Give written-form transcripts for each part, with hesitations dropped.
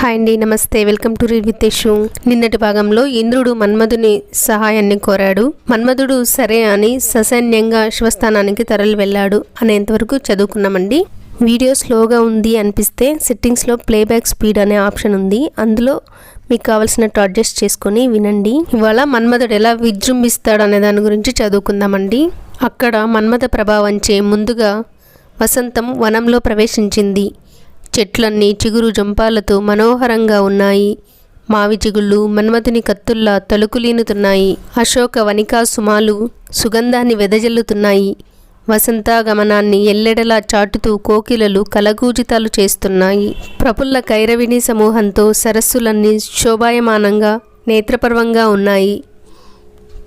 Hi అండి, నమస్తే. Welcome to read with Yashu. నిన్నటి భాగంలో ఇంద్రుడు మన్మధుని సహాయాన్ని కోరాడు. మన్మధుడు సరే అని ససైన్యంగా శివస్థానానికి తరలి వెళ్ళాడు అనేంతవరకు చదువుకున్నామండి. వీడియో స్లోగా ఉంది అనిపిస్తే సెట్టింగ్స్లో ప్లేబ్యాక్ స్పీడ్ అనే ఆప్షన్ ఉంది, అందులో మీకు కావాల్సినట్టు అడ్జస్ట్ చేసుకొని వినండి. ఇవాళ మన్మధుడు ఎలా విజృంభిస్తాడు అనే దాని గురించి చదువుకుందామండి. అక్కడ మన్మథ ప్రభావంచే ముందుగా వసంతం వనంలో ప్రవేశించింది. చెట్లన్నీ చిగురు జంపాలతో మనోహరంగా ఉన్నాయి. మావి చిగుళ్ళు మన్మథుని కత్తుల్లా తలుకులీనుతున్నాయి. అశోక వనికా సుమాలు సుగంధాన్ని వెదజల్లుతున్నాయి. వసంతాగమనాన్ని ఎల్లెడలా చాటుతూ కోకిలలు కలగూజితాలు చేస్తున్నాయి. ప్రఫుల్ల కైరవిణి సమూహంతో సరస్సులన్నీ శోభాయమానంగా నేత్రపర్వంగా ఉన్నాయి.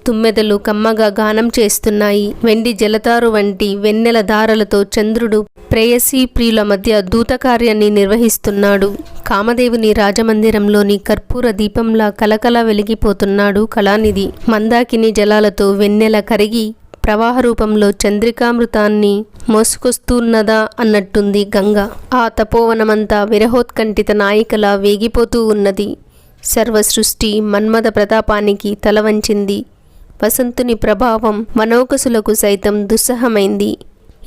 తుమ్మెదలు కమ్మగా గానం చేస్తున్నాయి. వెండి జలతారు వంటి వెన్నెల ధారలతో చంద్రుడు ప్రేయసీ ప్రియుల మధ్య దూతకార్యాన్ని నిర్వహిస్తున్నాడు. కామదేవుని రాజమందిరంలోని కర్పూర దీపంలా కలకల వెలిగిపోతున్నాడు కళానిధి. మందాకిని జలాలతో వెన్నెల కరిగి ప్రవాహ రూపంలో చంద్రికామృతాన్ని మోసుకొస్తున్నదా అన్నట్టుంది గంగ. ఆ తపోవనమంతా విరహోత్కంఠిత నాయికలా వేగిపోతూ ఉన్నది. సర్వ సృష్టి మన్మథ ప్రతాపానికి తలవంచింది. వసంతుని ప్రభావం మనోకసులకు సైతం దుస్సహమైంది.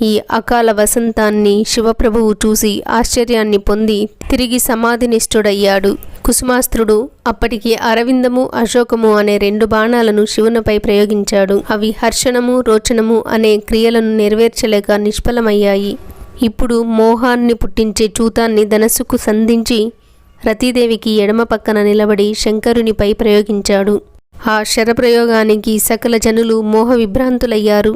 ఈ అకాల వసంతాన్ని శివప్రభువు చూసి ఆశ్చర్యాన్ని పొంది తిరిగి సమాధినిష్ఠుడయ్యాడు. కుసుమాస్త్రుడు అప్పటికి అరవిందము అశోకము అనే 2 బాణాలను శివునిపై ప్రయోగించాడు. అవి హర్షణము రోచనము అనే క్రియలను నెరవేర్చలేక నిష్ఫలమయ్యాయి. ఇప్పుడు మోహాన్ని పుట్టించే చూతాన్ని ధనస్సుకు సంధించి రతీదేవికి ఎడమ పక్కన నిలబడి శంకరునిపై ప్రయోగించాడు. ఆ శరప్రయోగానికి సకల జనులు మోహ విభ్రాంతులయ్యారు.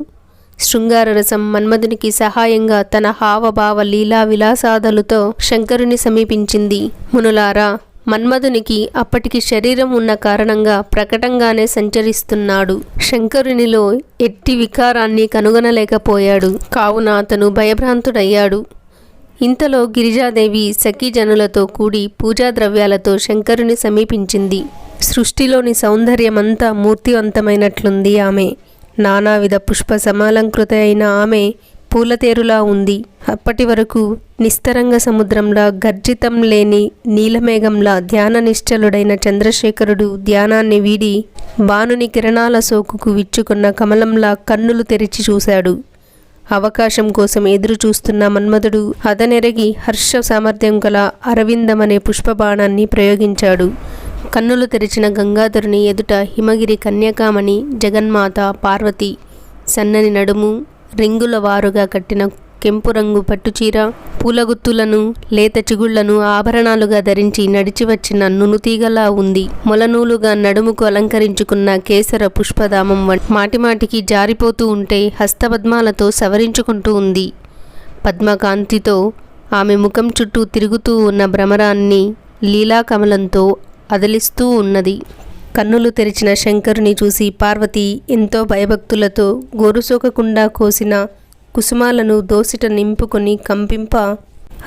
శృంగారరసం మన్మధునికి సహాయంగా తన హావభావ లీలా విలాసాదులతో శంకరుని సమీపించింది. మునులారా, మన్మధునికి అప్పటికి శరీరం ఉన్న కారణంగా ప్రకటంగానే సంచరిస్తున్నాడు. శంకరునిలో ఎట్టి వికారాన్ని కనుగొనలేకపోయాడు. కావున అతను భయభ్రాంతుడయ్యాడు. ఇంతలో గిరిజాదేవి సఖీజనులతో కూడి పూజా ద్రవ్యాలతో శంకరుని సమీపించింది. సృష్టిలోని సౌందర్యమంతా మూర్తివంతమైనట్లుంది ఆమె. నానావిధ పుష్ప సమాలంకృత అయిన ఆమె పూలతేరులా ఉంది. అప్పటి వరకు నిస్తరంగ సముద్రంలా గర్జితం లేని నీలమేఘంలా ధ్యాన నిశ్చలుడైన చంద్రశేఖరుడు ధ్యానాన్ని వీడి బాణుని కిరణాల సోకుకు విచ్చుకున్న కమలంలా కన్నులు తెరిచి చూశాడు. అవకాశం కోసం ఎదురు చూస్తున్న మన్మధుడు అదనెరగి హర్ష సామర్థ్యం గల అరవిందమనే పుష్పబాణాన్ని ప్రయోగించాడు. కన్నులు తెరిచిన గంగాధరుని ఎదుట హిమగిరి కన్యకామణి జగన్మాత పార్వతి సన్నని నడుము, రింగుల వారుగా కట్టిన కెంపు రంగు పట్టుచీర, పూలగుత్తులను లేత చిగుళ్లను ఆభరణాలుగా ధరించి నడిచి వచ్చిన నునుతీగలా ఉంది. మొలనూలుగా నడుముకు అలంకరించుకున్న కేసర పుష్పధామం మాటిమాటికి జారిపోతూ ఉంటే హస్తపద్మాలతో సవరించుకుంటూ ఉంది. పద్మకాంతితో ఆమె ముఖం చుట్టూ తిరుగుతూ ఉన్న భ్రమరాన్ని లీలాకమలంతో అదిలిస్తూ ఉన్నది. కన్నులు తెరిచిన శంకరుని చూసి పార్వతి ఎంతో భయభక్తులతో గోరుసోకకుండా కోసిన కుసుమాలను దోసిట నింపుకొని కంపింప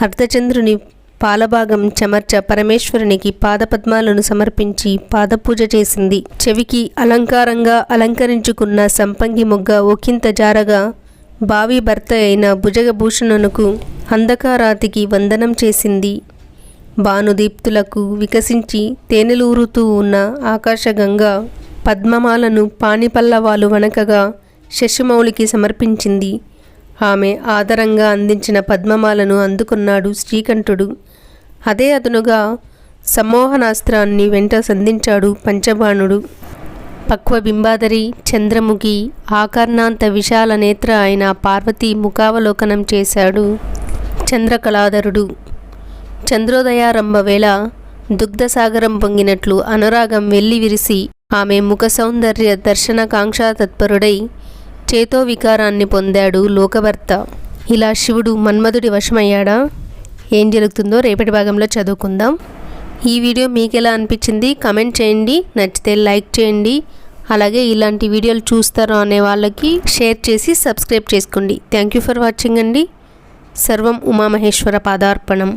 అర్ధచంద్రుని పాలభాగం చెమర్చ పరమేశ్వరునికి పాదపద్మాలను సమర్పించి పాదపూజ చేసింది. చెవికి అలంకారంగా అలంకరించుకున్న సంపంగి మొగ్గ ఒకంత జారగా భావి భర్త అయిన భుజగభూషణునకు అంధకారాతికి వందనం చేసింది. భానుదీప్తులకు వికసించి తేనెలూరుతూ ఉన్న ఆకాశగంగా పద్మమాలను పాణిపల్లవాలు వనకగా శశిమౌళికి సమర్పించింది. ఆమె ఆదరంగా అందించిన పద్మమాలను అందుకున్నాడు శ్రీకంఠుడు. అదే అదునుగా సమ్మోహనాస్త్రాన్ని వెంట సంధించాడు పంచబాణుడు. పక్వబింబాధరి చంద్రముఖి ఆకర్ణాంత విశాల నేత్ర అయిన పార్వతి ముఖావలోకనం చేశాడు చంద్రకళాధరుడు. చంద్రోదయారంభ వేళ దుగ్ధసాగరం పొంగినట్లు అనురాగం వెల్లి విరిసి ఆమె ముఖ సౌందర్య దర్శనకాంక్షా తత్పరుడై చేతో వికారాన్ని పొందాడు లోకభర్త. ఇలా శివుడు మన్మధుడి వశమయ్యాడా? ఏం జరుగుతుందో రేపటి భాగంలో చదువుకుందాం. ఈ వీడియో మీకు ఎలా అనిపించింది కామెంట్ చేయండి. నచ్చితే లైక్ చేయండి. అలాగే ఇలాంటి వీడియోలు చూస్తారో అనే వాళ్ళకి షేర్ చేసి సబ్స్క్రైబ్ చేసుకోండి. థ్యాంక్ యూ ఫర్ వాచింగ్ అండి. సర్వం ఉమామహేశ్వర పాదార్పణం.